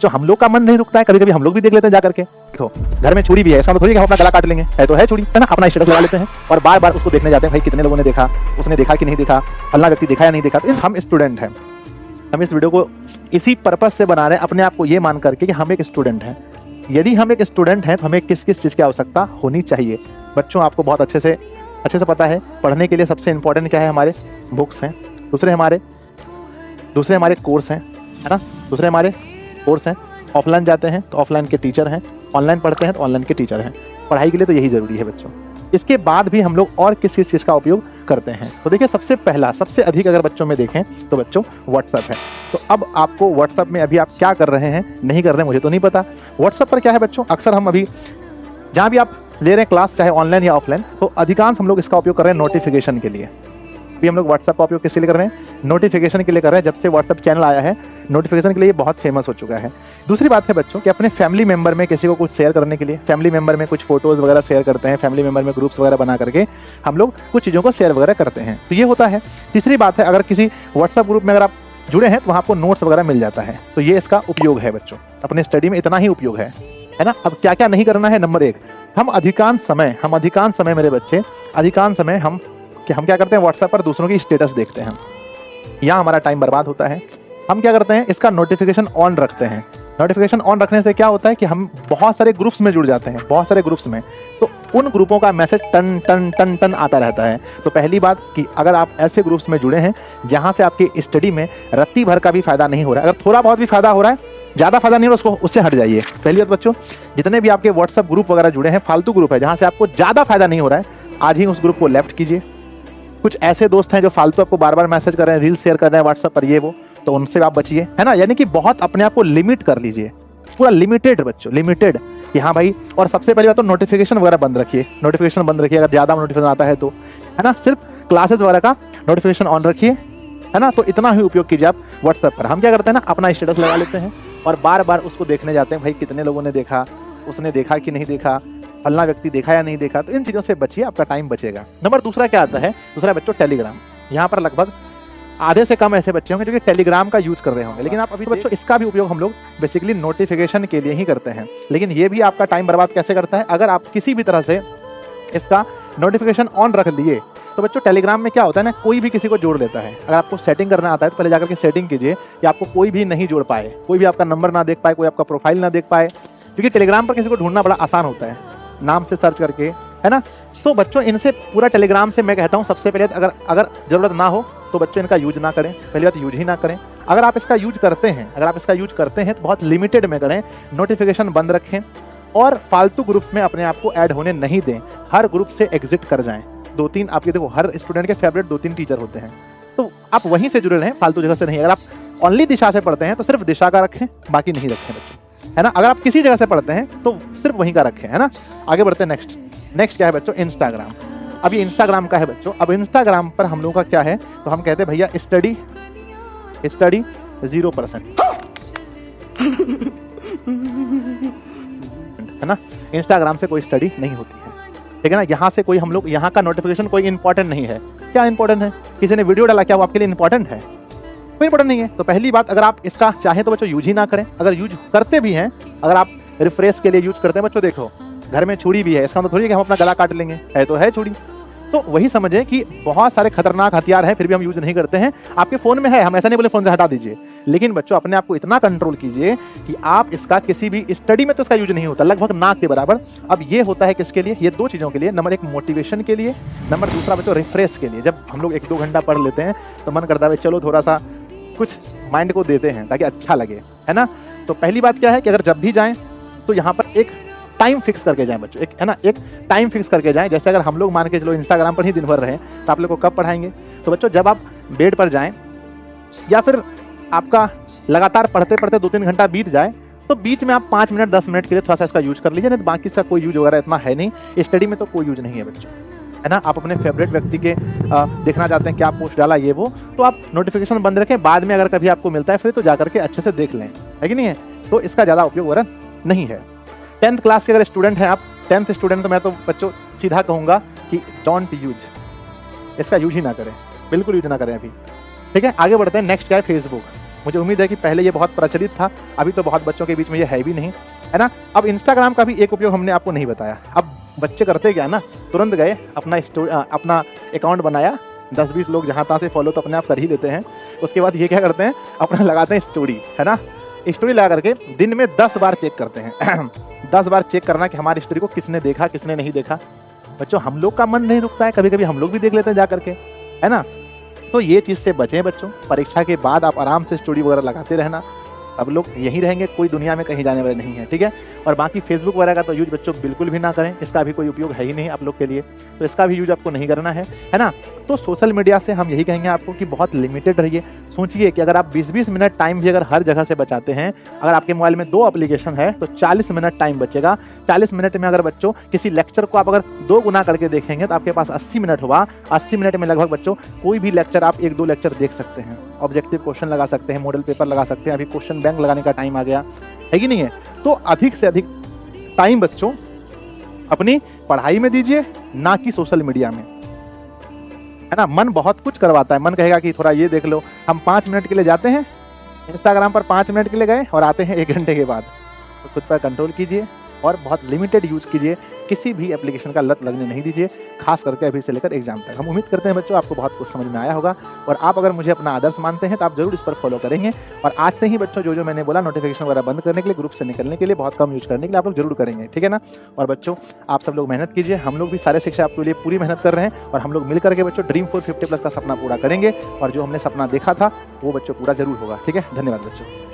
जो हम लोग का मन नहीं रुकता है, कभी कभी हम लोग भी देख लेते हैं जाकर के। देखो घर में छुरी भी है, ऐसा तो थोड़ी कि हम अपना गला काट लेंगे, है तो है छुरी, है ना, अपना स्टेटस लगा लेते हैं और बार बार उसको देखने जाते हैं, भाई कितने लोगों ने देखा, उसने देखा कि नहीं देखा, फलना व्यक्ति देखा या नहीं देखा। तो हम स्टूडेंट हैं, हम इस वीडियो को इसी पर्पस से बना रहे हैं, अपने आप को ये मान करके कि हम एक स्टूडेंट हैं। यदि हम एक स्टूडेंट हैं तो हमें किस किस चीज़ की आवश्यकता होनी चाहिए। बच्चों आपको बहुत अच्छे से पता है, पढ़ने के लिए सबसे इंपॉर्टेंट क्या है, हमारे बुक्स हैं, दूसरे हमारे कोर्स हैं, है ना, दूसरे हमारे कोर्स हैं। ऑफलाइन जाते हैं तो ऑफलाइन के टीचर हैं, ऑनलाइन पढ़ते हैं तो ऑनलाइन के टीचर हैं। पढ़ाई के लिए तो यही ज़रूरी है बच्चों। इसके बाद भी हम लोग और किस चीज़ का उपयोग करते हैं, तो देखिए सबसे पहला, सबसे अधिक अगर बच्चों में देखें तो बच्चों व्हाट्सअप है। तो अब आपको व्हाट्सअप में अभी आप क्या कर रहे हैं, नहीं कर रहे हैं, मुझे तो नहीं पता। व्हाट्सअप पर क्या है बच्चों, अक्सर हम अभी जहाँ भी आप ले रहे हैं क्लास, चाहे ऑनलाइन या ऑफलाइन, तो अधिकांश हम लोग इसका उपयोग कर रहे हैं नोटिफिकेशन के लिए। अभी हम लोग व्हाट्सएप का उपयोग किसके लिए कर रहे हैं, नोटिफिकेशन के लिए कर रहे हैं। जब से व्हाट्सएप चैनल आया है, नोटिफिकेशन के लिए बहुत फेमस हो चुका है। दूसरी बात है बच्चों कि अपने फैमिली मेंबर में किसी को कुछ शेयर करने के लिए, फैमिली मेंबर में कुछ फोटोज़ वगैरह शेयर करते हैं, फैमिली मेंबर में ग्रुप्स वगैरह बना करके हम लोग कुछ चीज़ों को शेयर वगैरह करते हैं, तो ये होता है। तीसरी बात है, अगर किसी व्हाट्सएप ग्रुप में अगर आप जुड़े हैं तो वहाँ आपको नोट्स वगैरह मिल जाता है, तो ये इसका उपयोग है बच्चों। अपने स्टडी में इतना ही उपयोग है ना। अब क्या क्या नहीं करना है, नंबर 1, हम अधिकांश समय मेरे बच्चे, अधिकांश समय हम क्या करते हैं, व्हाट्सएप पर दूसरों की स्टेटस देखते हैं, यहाँ हमारा टाइम बर्बाद होता है। हम क्या करते हैं, इसका नोटिफिकेशन ऑन रखते हैं। नोटिफिकेशन ऑन रखने से क्या होता है कि हम बहुत सारे ग्रुप्स में जुड़ जाते हैं, बहुत सारे ग्रुप्स में, तो उन ग्रुपों का मैसेज टन टन टन टन आता रहता है। तो पहली बात कि अगर आप ऐसे ग्रुप्स में जुड़े हैं जहाँ से आपकी स्टडी में रत्ती भर का भी फायदा नहीं हो रहा है, अगर थोड़ा बहुत भी फायदा हो रहा है, ज़्यादा फायदा नहीं हो रहा, उससे हट जाइए। पहली बात बच्चों, जितने भी आपके व्हाट्सएप ग्रुप वगैरह जुड़े हैं, फालतू ग्रुप है जहाँ से आपको ज़्यादा फायदा नहीं हो रहा है, आज ही उस ग्रुप को लेफ्ट कीजिए। कुछ ऐसे दोस्त हैं जो फालतू आपको बार बार मैसेज कर रहे हैं, रील शेयर कर रहे हैं व्हाट्सएप पर, ये वो, तो उनसे आप बचिए, है ना। यानी कि बहुत अपने आप को लिमिट कर लीजिए, पूरा लिमिटेड बच्चों, लिमिटेड कि हाँ भाई। और सबसे पहली बात तो नोटिफिकेशन वगैरह बंद रखिए, नोटिफिकेशन बंद रखिए, अगर ज़्यादा नोटिफिकेशन आता है तो, है ना। सिर्फ क्लासेस वगैरह का नोटिफिकेशन ऑन रखिए, है ना। तो इतना ही उपयोग कीजिए आप व्हाट्सएप पर। हम क्या करते हैं ना, अपना स्टेटस लगा लेते हैं और बार बार उसको देखने जाते हैं, भाई कितने लोगों ने देखा, उसने देखा कि नहीं देखा, फलना व्यक्ति देखा या नहीं देखा। तो इन चीज़ों से बचिए, आपका टाइम बचेगा। नंबर दूसरा क्या आता है, दूसरा बच्चों टेलीग्राम। यहाँ पर लगभग आधे से कम ऐसे बच्चे होंगे जो कि टेलीग्राम का यूज़ कर रहे होंगे, लेकिन आप अभी तो बच्चों इसका भी उपयोग हम लोग बेसिकली नोटिफिकेशन के लिए ही करते हैं, लेकिन ये भी आपका टाइम बर्बाद कैसे करता है, अगर आप किसी भी तरह से इसका नोटिफिकेशन ऑन रख लिए। तो बच्चों टेलीग्राम में क्या होता है ना, कोई भी किसी को जोड़ लेता है। अगर आपको सेटिंग करना आता है तो पहले जाकर के सेटिंग कीजिए कि आपको कोई भी नहीं जोड़ पाए, कोई भी आपका नंबर ना देख पाए, कोई आपका प्रोफाइल ना देख पाए, क्योंकि टेलीग्राम पर किसी को ढूंढना बड़ा आसान होता है, नाम से सर्च करके, है ना। तो बच्चों इनसे पूरा टेलीग्राम से मैं कहता हूँ, सबसे पहले अगर ज़रूरत ना हो तो बच्चों इनका यूज ना करें, पहली बात यूज ही ना करें। अगर आप इसका यूज करते हैं तो बहुत लिमिटेड में करें, नोटिफिकेशन बंद रखें और फालतू ग्रुप्स में अपने आप को ऐड होने नहीं दें। हर ग्रुप से एग्जिट कर जाएं। 2-3 आपके, देखो हर स्टूडेंट के फेवरेट 2-3 टीचर होते हैं, तो आप वहीं से जुड़े रहें, फालतू जगह से नहीं। अगर आप ओनली दिशा से पढ़ते हैं तो सिर्फ दिशा का रखें, बाकी नहीं रखें बच्चों, है ना। अगर आप किसी जगह से पढ़ते हैं तो सिर्फ वहीं का रखें, है ना। आगे बढ़ते हैं। नेक्स्ट क्या है बच्चों, इंस्टाग्राम। अब ये इंस्टाग्राम का है बच्चों। अब इंस्टाग्राम पर हम लोगों का क्या है, तो हम कहते हैं भैया स्टडी 0%, है ना। इंस्टाग्राम से कोई स्टडी नहीं होती है, ठीक है ना। यहाँ से कोई, हम लोग यहाँ का नोटिफिकेशन कोई इंपॉर्टेंट नहीं है। क्या इंपॉर्टेंट है, किसी ने वीडियो डाला, क्या वो आपके लिए इंपॉर्टेंट है, कोई इंपॉर्टेंट नहीं है। तो पहली बात, अगर आप इसका चाहें तो बच्चों यूज ही ना करें। अगर यूज करते भी हैं, अगर आप रिफ्रेश के लिए यूज करते हैं बच्चों, देखो घर में छुरी भी है, इसका मतलब थोड़ी है कि हम अपना गला काट लेंगे, है तो है छुरी। तो वही समझें कि बहुत सारे खतरनाक हथियार हैं, फिर भी हम यूज नहीं करते हैं। आपके फ़ोन में है, हम ऐसा नहीं बोले फ़ोन से हटा दीजिए, लेकिन बच्चों अपने आप को इतना कंट्रोल कीजिए कि आप इसका किसी भी स्टडी में तो इसका यूज नहीं होता, लगभग नाक के बराबर। अब ये होता है किसके लिए, ये 2 चीज़ों के लिए। नंबर 1 मोटिवेशन के लिए, नंबर दूसरा बच्चों रिफ्रेश के लिए। जब हम लोग 1-2 घंटा पढ़ लेते हैं तो मन करता है चलो थोड़ा सा कुछ माइंड को देते हैं ताकि अच्छा लगे, है ना। तो पहली बात क्या है कि अगर जब भी जाएं तो यहाँ पर एक टाइम फिक्स करके जाएं बच्चों, एक, है ना, एक टाइम फिक्स करके जाएं। जैसे अगर हम लोग मान के चलो इंस्टाग्राम पर ही दिन भर रहे तो आप लोग को कब पढ़ाएंगे। तो बच्चों जब आप बेड पर जाएं या फिर आपका लगातार पढ़ते पढ़ते 2-3 घंटा बीत जाए, तो बीच में आप 5 मिनट 10 मिनट के लिए थोड़ा सा इसका यूज कर लीजिए, नहीं तो बाकी इसका कोई यूज वगैरह इतना है नहीं। स्टडी में तो कोई यूज नहीं है बच्चों, है ना। आप अपने फेवरेट व्यक्ति के देखना चाहते हैं क्या पोस्ट डाला, ये वो, तो आप नोटिफिकेशन बंद रखें। बाद में अगर कभी आपको मिलता है फिर तो जाकर के अच्छे से देख लें, है कि नहीं है। तो इसका ज़्यादा उपयोग वगैरह नहीं है। 10th क्लास के अगर स्टूडेंट हैं आप, 10th स्टूडेंट, तो मैं तो बच्चों सीधा कहूँगा कि डोंट यूज, इसका यूज ही ना करें, बिल्कुल यूज ना करें अभी, ठीक है। आगे बढ़ते हैं। नेक्स्ट क्या है, फेसबुक। मुझे उम्मीद है कि पहले ये बहुत प्रचलित था, अभी तो बहुत बच्चों के बीच में ये है भी नहीं, है ना। अब इंस्टाग्राम का भी एक उपयोग हमने आपको नहीं बताया। अब बच्चे करते क्या ना, तुरंत गए अपना अकाउंट बनाया, 10-20 लोग जहाँ तहाँ से फॉलो तो अपने आप कर ही लेते हैं। उसके बाद ये क्या करते हैं, अपना लगाते हैं स्टोरी, है ना। स्टोरी लगा करके दिन में 10 बार चेक करते हैं 10 बार चेक करना कि हमारी स्टोरी को किसने देखा किसने नहीं देखा। बच्चों हम लोग का मन नहीं रुकता है, कभी कभी हम लोग भी देख लेते हैं जा करके, है ना। तो ये चीज़ से बचें बच्चों। परीक्षा के बाद आप आराम से स्टोरी वगैरह लगाते रहना, सब लोग यहीं रहेंगे, कोई दुनिया में कहीं जाने वाले नहीं है, ठीक है। और बाकी फेसबुक वगैरह का तो यूज बच्चों बिल्कुल भी ना करें, इसका भी कोई उपयोग है ही नहीं आप लोग के लिए, तो इसका भी यूज आपको नहीं करना है ना। तो सोशल मीडिया से हम यही कहेंगे आपको कि बहुत लिमिटेड रहिए। सोचिए कि अगर आप 20-20 मिनट टाइम भी अगर हर जगह से बचाते हैं, अगर आपके मोबाइल में 2 एप्लीकेशन है तो 40 मिनट टाइम बचेगा। 40 मिनट में अगर बच्चों किसी लेक्चर को आप अगर 2 गुना करके देखेंगे तो आपके पास 80 मिनट हुआ। 80 मिनट में लगभग बच्चों कोई भी लेक्चर आप 1-2 लेक्चर देख सकते हैं, ऑब्जेक्टिव क्वेश्चन लगा सकते हैं, मॉडल पेपर लगा सकते हैं। अभी क्वेश्चन बैंक लगाने का टाइम आ गया है कि नहीं है। तो अधिक से अधिक टाइम बच्चों अपनी पढ़ाई में दीजिए, ना कि सोशल मीडिया में, है ना। मन बहुत कुछ करवाता है, मन कहेगा कि थोड़ा ये देख लो। हम 5 मिनट के लिए जाते हैं इंस्टाग्राम पर, 5 मिनट के लिए गए और आते हैं 1 घंटे के बाद। तो खुद पर कंट्रोल कीजिए और बहुत लिमिटेड यूज कीजिए, किसी भी एप्लीकेशन का लत लगने नहीं दीजिए, खास करके अभी से लेकर एग्जाम तक। हम उम्मीद करते हैं बच्चों आपको बहुत कुछ समझ में आया होगा, और आप अगर मुझे अपना आदर्श मानते हैं तो आप जरूर इस पर फॉलो करेंगे। और आज से ही बच्चों जो मैंने बोला, नोटिफिकेशन वगैरह बंद करने के लिए, ग्रुप से निकलने के लिए, बहुत कम यूज करने के लिए आप लोग जरूर करेंगे, ठीक है ना। और बच्चों आप सब लोग मेहनत कीजिए, हम लोग भी सारे शिक्षा आपके लिए पूरी मेहनत कर रहे हैं, और हम लोग मिल करके बच्चों ड्रीम 450+ का सपना पूरा करेंगे, और जो हमने सपना देखा था वो बच्चों पूरा जरूर होगा, ठीक है। धन्यवाद बच्चों।